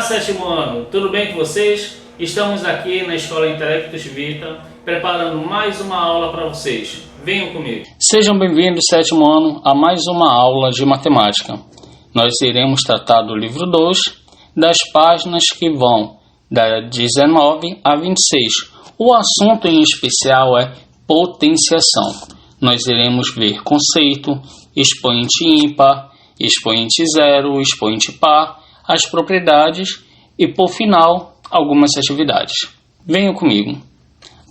sétimo ano, tudo bem com vocês? Estamos aqui na Escola Intelectus Vita, preparando mais uma aula para vocês. Venham comigo. Sejam bem-vindos, sétimo ano, a mais uma aula de matemática. Nós iremos tratar do livro 2, das páginas que vão da 19 a 26. O assunto em especial é potenciação. Nós iremos ver conceito, expoente ímpar, expoente zero, expoente par, as propriedades e, por final, algumas atividades. Venham comigo.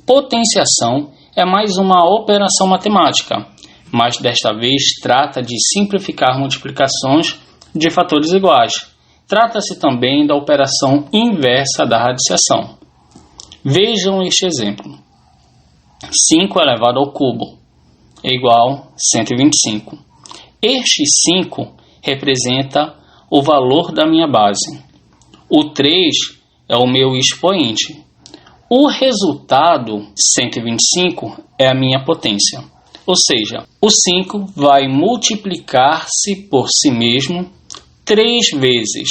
Potenciação é mais uma operação matemática, mas desta vez trata de simplificar multiplicações de fatores iguais. Trata-se também da operação inversa da radiciação. Vejam este exemplo. 5 elevado ao cubo é igual a 125. Este 5 representa o valor da minha base. O 3 é o meu expoente. O resultado, 125, é a minha potência. Ou seja, o 5 vai multiplicar-se por si mesmo 3 vezes,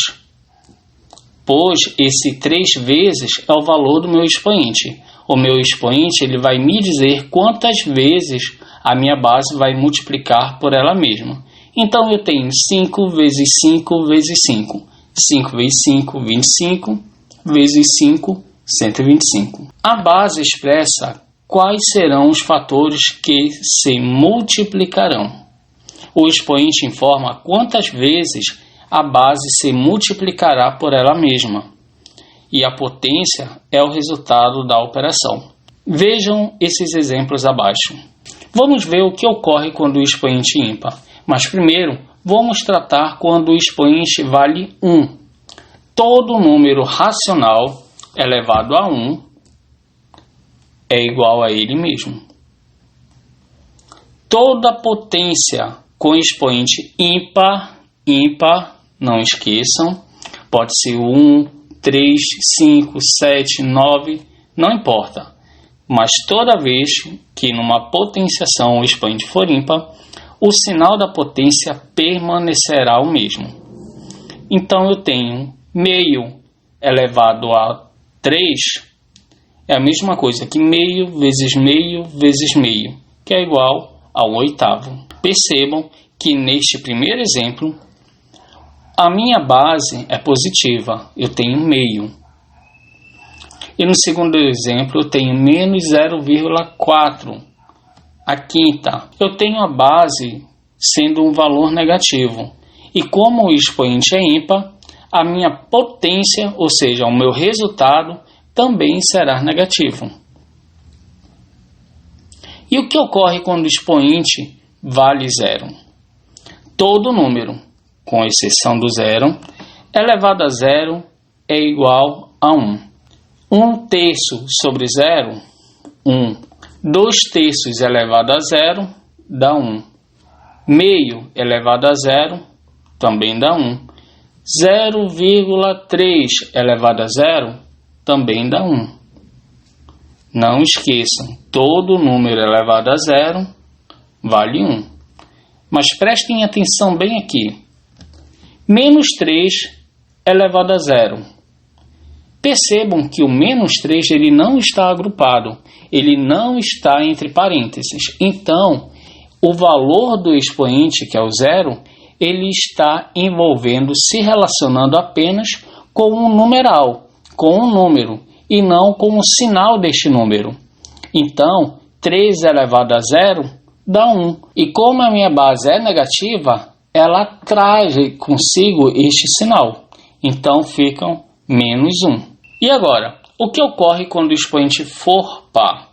pois esse 3 vezes é o valor do meu expoente. O meu expoente ele vai me dizer quantas vezes a minha base vai multiplicar por ela mesma. Então eu tenho 5 vezes 5 vezes 5. 5 vezes 5, 25, vezes 5, 125. A base expressa quais serão os fatores que se multiplicarão. O expoente informa quantas vezes a base se multiplicará por ela mesma. E a potência é o resultado da operação. Vejam esses exemplos abaixo. Vamos ver o que ocorre quando o expoente é ímpar. Mas primeiro, vamos tratar quando o expoente vale 1. Todo número racional elevado a 1 é igual a ele mesmo. Toda potência com expoente ímpar, não esqueçam, pode ser 1, 3, 5, 7, 9, não importa. Mas toda vez que numa potenciação o expoente for ímpar, o sinal da potência permanecerá o mesmo. Então eu tenho meio elevado a 3, é a mesma coisa que meio vezes meio vezes meio, que é igual a 1/8. Percebam que neste primeiro exemplo, a minha base é positiva, eu tenho meio. E no segundo exemplo, eu tenho menos 0,4. A quinta, eu tenho a base sendo um valor negativo. E como o expoente é ímpar, a minha potência, ou seja, o meu resultado, também será negativo. E o que ocorre quando o expoente vale zero? Todo número, com exceção do zero, elevado a zero é igual a 1. 1/3 sobre zero, 1. 2/3 elevado a zero dá 1. Meio elevado a zero também dá 1. 0,3 elevado a zero também dá 1. Não esqueçam, todo número elevado a zero vale 1. Mas prestem atenção bem aqui. Menos 3 elevado a zero. Percebam que o menos 3 ele não está agrupado, ele não está entre parênteses. Então, o valor do expoente, que é o zero, ele está se relacionando apenas com um numeral, com um número, e não com o sinal deste número. Então, 3 elevado a zero dá 1. E como a minha base é negativa, ela traz consigo este sinal. Então, ficam menos 1. E agora, o que ocorre quando o expoente for par?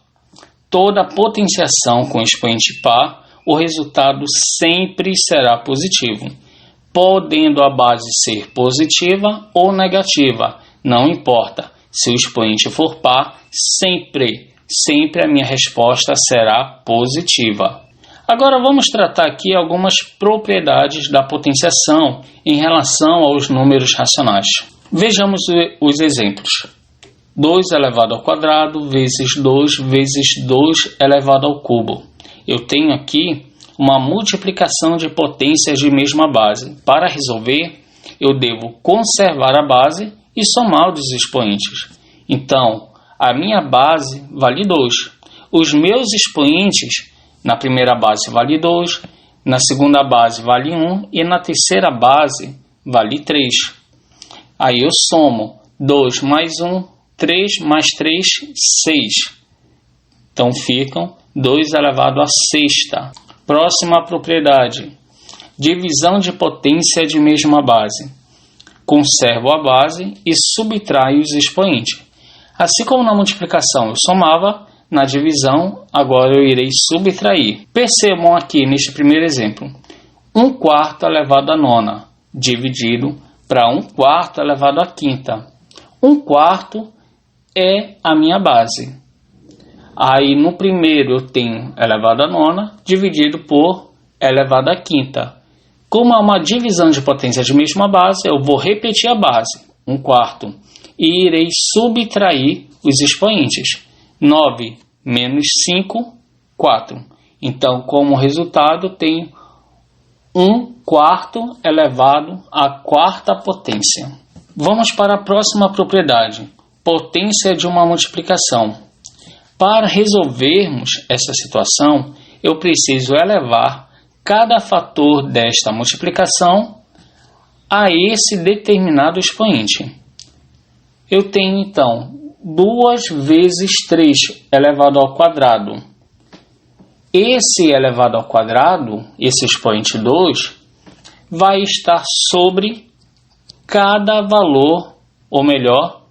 Toda potenciação com expoente par, o resultado sempre será positivo, podendo a base ser positiva ou negativa, não importa. Se o expoente for par, sempre a minha resposta será positiva. Agora vamos tratar aqui algumas propriedades da potenciação em relação aos números racionais. Vejamos os exemplos. 2 elevado ao quadrado vezes 2 vezes 2 elevado ao cubo. Eu tenho aqui uma multiplicação de potências de mesma base. Para resolver, eu devo conservar a base e somar os expoentes. Então, a minha base vale 2. Os meus expoentes, na primeira base vale 2, na segunda base vale 1 e na terceira base vale 3. Aí eu somo 2 mais 1, 3 mais 3, 6. Então ficam 2 elevado a sexta. Próxima propriedade. Divisão de potência de mesma base. Conservo a base e subtraio os expoentes. Assim como na multiplicação eu somava, na divisão agora eu irei subtrair. Percebam aqui neste primeiro exemplo. 1/4 elevado a nona, dividido para 1/4 elevado a quinta. 1/4 é a minha base. Aí no primeiro eu tenho elevado a nona, dividido por elevado a quinta. Como é uma divisão de potência de mesma base, eu vou repetir a base, 1/4, e irei subtrair os expoentes. 9 menos 5, 4. Então, como resultado, tenho 1/4 elevado à quarta potência. Vamos para a próxima propriedade, potência de uma multiplicação. Para resolvermos essa situação, eu preciso elevar cada fator desta multiplicação a esse determinado expoente. Eu tenho, então, 2 vezes 3 elevado ao quadrado. Esse elevado ao quadrado, esse expoente 2, vai estar sobre cada valor, ou melhor,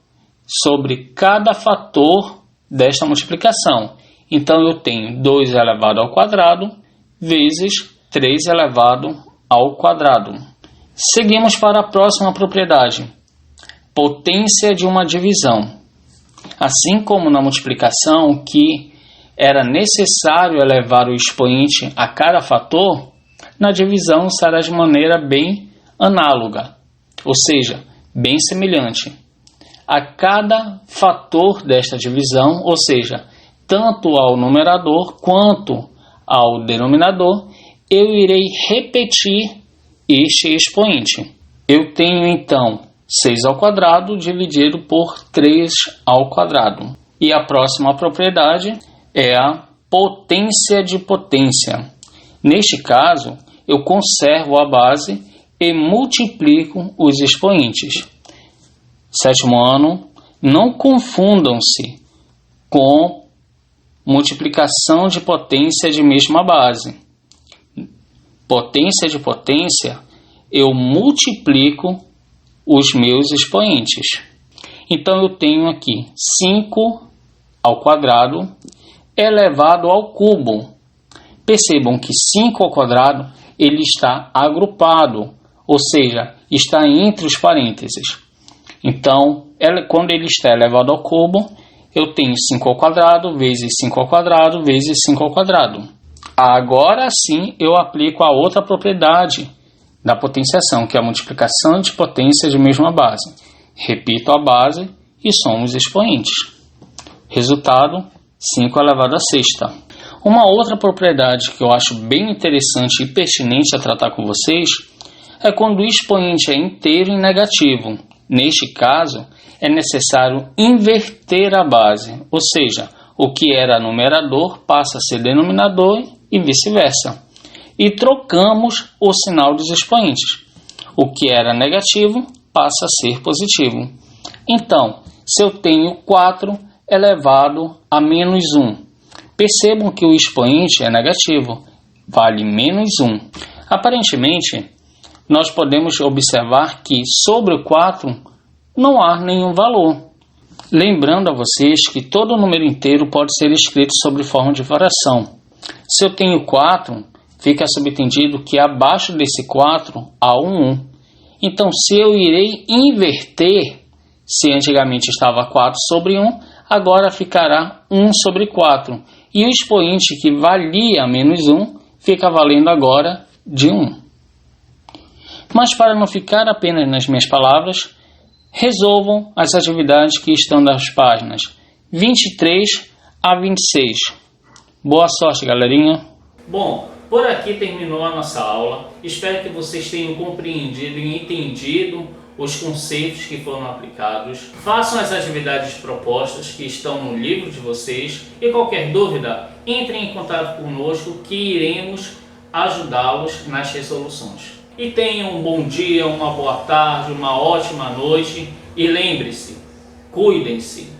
sobre cada fator desta multiplicação. Então, eu tenho 2 elevado ao quadrado vezes 3 elevado ao quadrado. Seguimos para a próxima propriedade, potência de uma divisão. Assim como na multiplicação, que era necessário elevar o expoente a cada fator, na divisão será de maneira bem análoga, ou seja, bem semelhante. A cada fator desta divisão, ou seja, tanto ao numerador quanto ao denominador, eu irei repetir este expoente. Eu tenho então 6 ao quadrado dividido por 3 ao quadrado. E a próxima propriedade é a potência de potência. Neste caso, eu conservo a base e multiplico os expoentes. Sétimo ano, não confundam-se com multiplicação de potência de mesma base. Potência de potência, eu multiplico os meus expoentes. Então eu tenho aqui 5 ao quadrado elevado ao cubo. Percebam que 5 ao quadrado ele está agrupado, ou seja, está entre os parênteses. Então, quando ele está elevado ao cubo, eu tenho 5 ao quadrado vezes 5 ao quadrado vezes 5 ao quadrado. Agora sim eu aplico a outra propriedade da potenciação, que é a multiplicação de potência de mesma base. Repito a base e somo os expoentes. Resultado, 5 elevado a sexta. Uma outra propriedade que eu acho bem interessante e pertinente a tratar com vocês é quando o expoente é inteiro e negativo. Neste caso, é necessário inverter a base, ou seja, o que era numerador passa a ser denominador e vice-versa. E trocamos o sinal dos expoentes. O que era negativo passa a ser positivo. Então, se eu tenho 4 elevado a menos 1, percebam que o expoente é negativo, vale menos 1. Aparentemente, nós podemos observar que sobre o 4 não há nenhum valor. Lembrando a vocês que todo número inteiro pode ser escrito sob forma de fração. Se eu tenho 4, fica subentendido que abaixo desse 4 há um 1. Então, se eu irei inverter, se antigamente estava 4 sobre 1, agora ficará 1 sobre 4. E o expoente que valia menos 1, fica valendo agora de 1. Mas para não ficar apenas nas minhas palavras, resolvam as atividades que estão nas páginas 23 a 26. Boa sorte, galerinha! Bom, por aqui terminou a nossa aula. Espero que vocês tenham compreendido e entendido os conceitos que foram aplicados, façam as atividades propostas que estão no livro de vocês e qualquer dúvida, entrem em contato conosco que iremos ajudá-los nas resoluções. E tenham um bom dia, uma boa tarde, uma ótima noite e lembre-se, cuidem-se.